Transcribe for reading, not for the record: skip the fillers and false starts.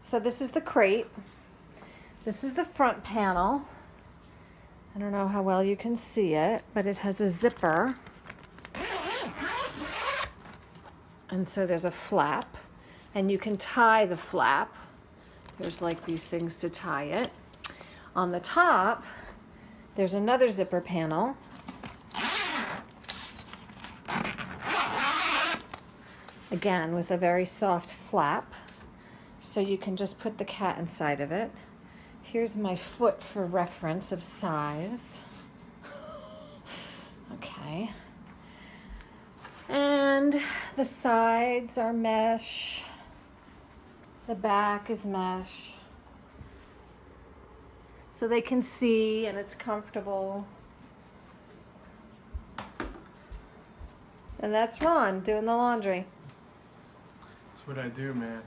So this is the crate. This is the front panel. I don't know how well you can see it, but it has a zipper. And so there's a flap, and you can tie the flap. There's like these things to tie it. On the top, there's another zipper panel. Again, with a very soft flap. So you can just put the cat inside of it. Here's my foot for reference of size. Okay. And the sides are mesh. The back is mesh. So they can see and it's comfortable. And that's Ron doing the laundry. That's what I do, man.